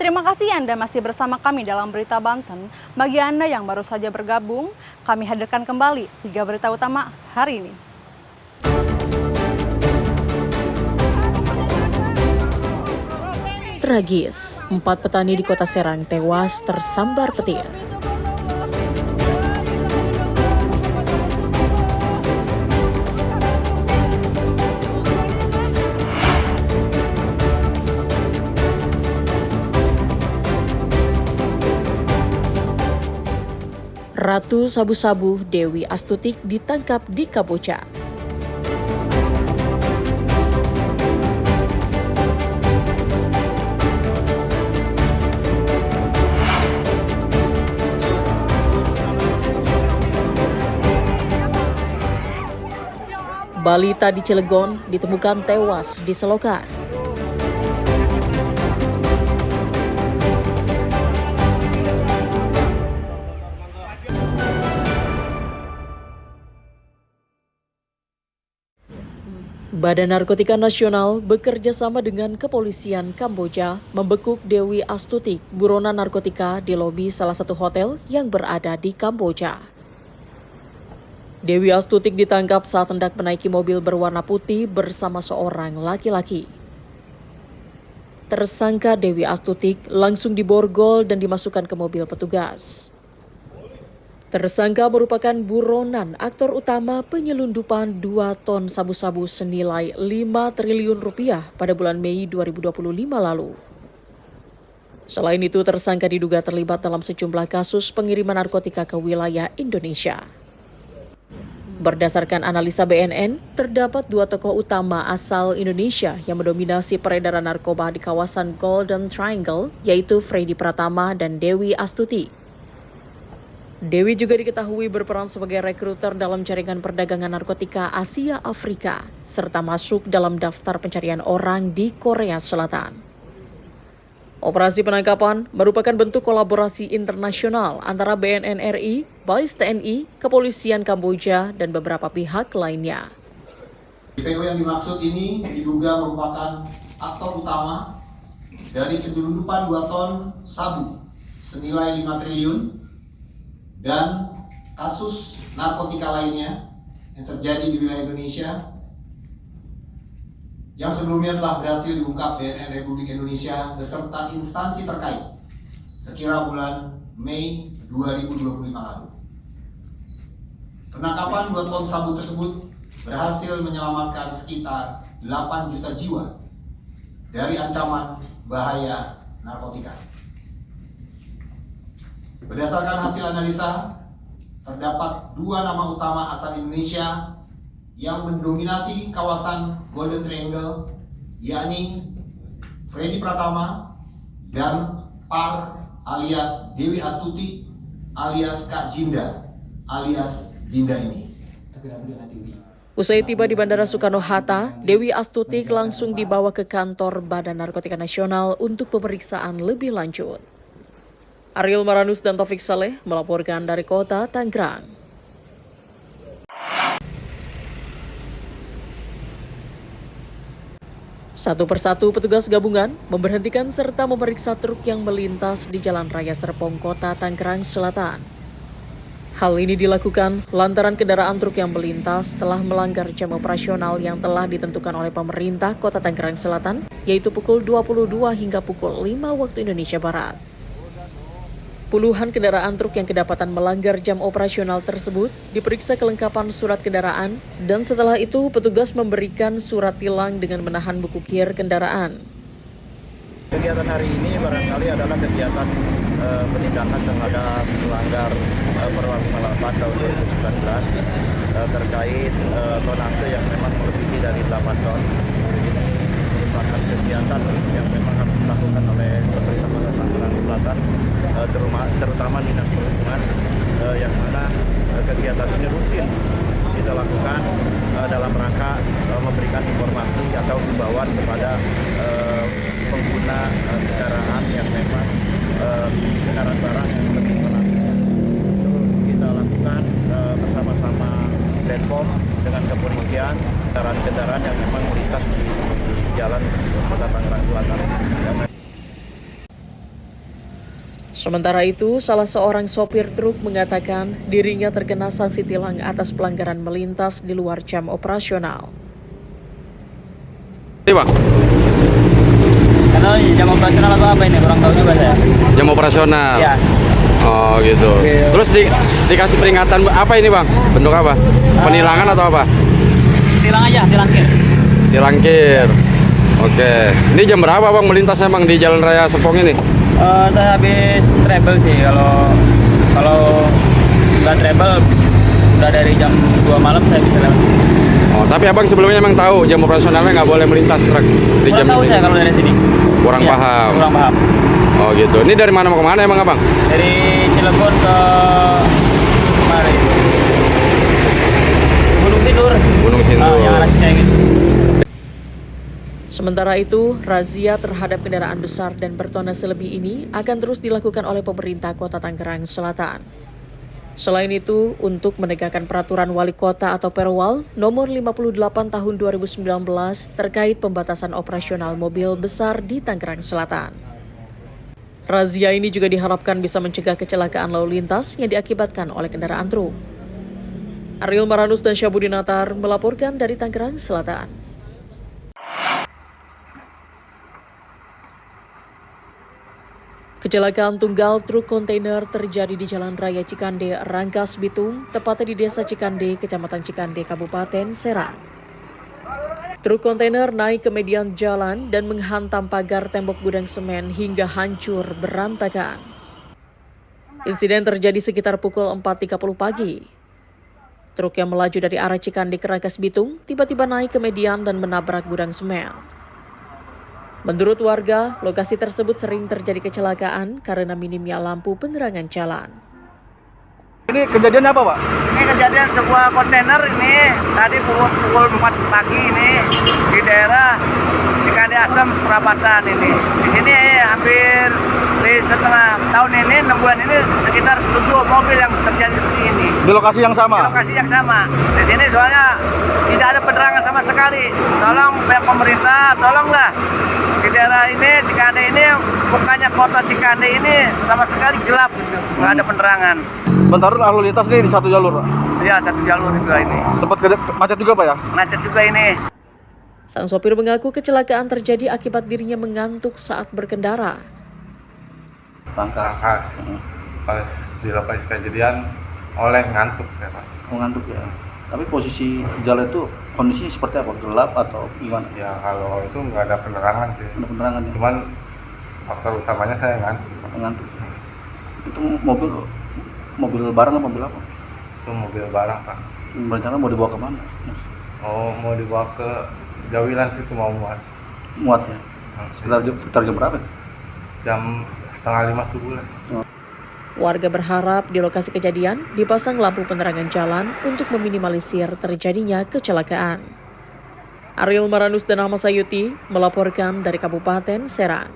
Terima kasih Anda masih bersama kami dalam Berita Banten. Bagi Anda yang baru saja bergabung, kami hadirkan kembali 3 berita utama hari ini. Tragis, 4 petani di Kota Serang tewas tersambar petir. Ratu Sabu-Sabu Dewi Astutik ditangkap di Kamboja. Balita di Cilegon ditemukan tewas di selokan. Badan Narkotika Nasional bekerja sama dengan kepolisian Kamboja membekuk Dewi Astutik, buronan narkotika di lobi salah satu hotel yang berada di Kamboja. Dewi Astutik ditangkap saat hendak menaiki mobil berwarna putih bersama seorang laki-laki. Tersangka Dewi Astutik langsung diborgol dan dimasukkan ke mobil petugas. Tersangka merupakan buronan aktor utama penyelundupan 2 ton sabu-sabu senilai 5 triliun rupiah pada bulan Mei 2025 lalu. Selain itu, tersangka diduga terlibat dalam sejumlah kasus pengiriman narkotika ke wilayah Indonesia. Berdasarkan analisa BNN, terdapat 2 tokoh utama asal Indonesia yang mendominasi peredaran narkoba di kawasan Golden Triangle, yaitu Freddy Pratama dan Dewi Astuti. Dewi juga diketahui berperan sebagai rekruter dalam jaringan perdagangan narkotika Asia Afrika, serta masuk dalam daftar pencarian orang di Korea Selatan. Operasi penangkapan merupakan bentuk kolaborasi internasional antara BNN RI, BAIS TNI, Kepolisian Kamboja, dan beberapa pihak lainnya. PO yang dimaksud ini diduga merupakan aktor utama dari penyelundupan 2 ton sabu senilai 5 triliun dan kasus narkotika lainnya yang terjadi di wilayah Indonesia yang sebelumnya telah berhasil diungkap BNN Republik Indonesia beserta instansi terkait sekira bulan Mei 2025 lalu. Penangkapan 2 ton sabu tersebut berhasil menyelamatkan sekitar 8 juta jiwa dari ancaman bahaya narkotika. Berdasarkan hasil analisa, terdapat 2 nama utama asal Indonesia yang mendominasi kawasan Golden Triangle, yakni Freddy Pratama dan Par alias Dewi Astuti alias Kak Jinda alias Dinda ini. Usai tiba di Bandara Soekarno-Hatta, Dewi Astutik langsung dibawa ke kantor Badan Narkotika Nasional untuk pemeriksaan lebih lanjut. Ariel Maranus dan Taufik Saleh melaporkan dari Kota Tangerang. Satu persatu petugas gabungan memberhentikan serta memeriksa truk yang melintas di Jalan Raya Serpong, Kota Tangerang Selatan. Hal ini dilakukan lantaran kendaraan truk yang melintas telah melanggar jam operasional yang telah ditentukan oleh pemerintah Kota Tangerang Selatan, yaitu pukul 22 hingga pukul 5 waktu Indonesia Barat. Puluhan kendaraan truk yang kedapatan melanggar jam operasional tersebut diperiksa kelengkapan surat kendaraan dan setelah itu petugas memberikan surat tilang dengan menahan buku kir kendaraan. Kegiatan hari ini barangkali adalah kegiatan penindakan terhadap pelanggar Perwali 58 tahun 2019 terkait tonase yang memang melebihi dari 8 ton. Ini merupakan kegiatan yang memang harus dilakukan oleh pemerintah Kota Tangerang Selatan, terutama Dinas Perhubungan, yang mana kegiatan ini rutin kita lakukan dalam rangka memberikan informasi atau himbauan kepada pengguna kendaraan yang memang kendaraan barang yang lebih melaju. Itu kita lakukan bersama-sama Denpom dengan kepolisian, kendaraan-kendaraan yang memang melintas di jalan Kota Tangerang Selatan. Sementara itu, salah seorang sopir truk mengatakan dirinya terkena sanksi tilang atas pelanggaran melintas di luar jam operasional. Ini bang, Karena jam operasional atau apa ini? Kurang tahu juga saya. jam operasional. Iya. Oh gitu. Terus dikasih peringatan apa ini bang? Bentuk apa? Penilangan atau apa? Tilang aja, tilangkir. Tilangkir. Oke. Ini jam berapa bang melintas emang di Jalan Raya Serpong ini? Saya habis travel sih. Kalau nggak travel, udah dari jam 2 malam saya bisa lewat. Oh, tapi abang sebelumnya emang tahu jam operasionalnya nggak boleh melintas truk di jam Kurang tahu ini? saya kalau dari sini. Kurang Iya, paham. Kurang paham. Oh gitu. Ini dari mana mau kemana emang abang? Dari Cilegon ke kemarin. Gunung Sindur. Gunung Sindur. Yang arah saya gitu. Sementara itu, razia terhadap kendaraan besar dan bertona selebih ini akan terus dilakukan oleh pemerintah Kota Tangerang Selatan. Selain itu, untuk menegakkan peraturan wali kota atau Perwal nomor 58 tahun 2019 terkait pembatasan operasional mobil besar di Tangerang Selatan. Razia ini juga diharapkan bisa mencegah kecelakaan lalu lintas yang diakibatkan oleh kendaraan truk. Ariel Maranus dan Syabudinatar melaporkan dari Tangerang Selatan. Kecelakaan tunggal truk kontainer terjadi di Jalan Raya Cikande, Rangkas Bitung, tepatnya di Desa Cikande, Kecamatan Cikande, Kabupaten Serang. Truk kontainer naik ke median jalan dan menghantam pagar tembok gudang semen hingga hancur berantakan. Insiden terjadi sekitar pukul 4.30 pagi. Truk yang melaju dari arah Cikande ke Rangkas Bitung tiba-tiba naik ke median dan menabrak gudang semen. Menurut warga, lokasi tersebut sering terjadi kecelakaan karena minimnya lampu penerangan jalan. Ini kejadian apa, Pak? Ini kejadian sebuah kontainer ini tadi pukul 4 pagi ini di daerah Cikande Asem Perapatan ini. Di sini hampir di setengah tahun ini, 6 bulan ini sekitar 7 mobil yang terjadi seperti ini. Di lokasi yang Di sama? lokasi yang sama. Di sini soalnya tidak ada penerangan sama sekali. Tolong pihak pemerintah, tolonglah. Di daerah ini, Cikande ini, bukannya kota Cikande ini sama sekali gelap gitu. Nggak ada penerangan. Bentar lalu lintas nih di satu jalur, Pak. Ya, satu jalur juga ini. Sempat macet juga, Pak ya? Macet juga ini. Sang sopir mengaku kecelakaan terjadi akibat dirinya mengantuk saat berkendara. Rangkas. Pas di lokasi kejadian oleh ngantuk saya Pak. Mengantuk ya. Tapi posisi jalan itu kondisinya seperti apa? Gelap atau gimana? Ya kalau itu nggak ada penerangan sih. Ada penerangan ya? Cuman faktor utamanya saya ngantuk. Mengantuk. Itu mobil barang atau mobil apa? Itu mobil barang Pak. Berencana mau dibawa kemana? Oh mau dibawa ke Jawilan situ mau muat. Muatnya? Sekitar jam berapa? Jam 4:30 subuh lah. Warga berharap di lokasi kejadian dipasang lampu penerangan jalan untuk meminimalisir terjadinya kecelakaan. Ariel Maranus dan Ahmad Sayuti melaporkan dari Kabupaten Serang.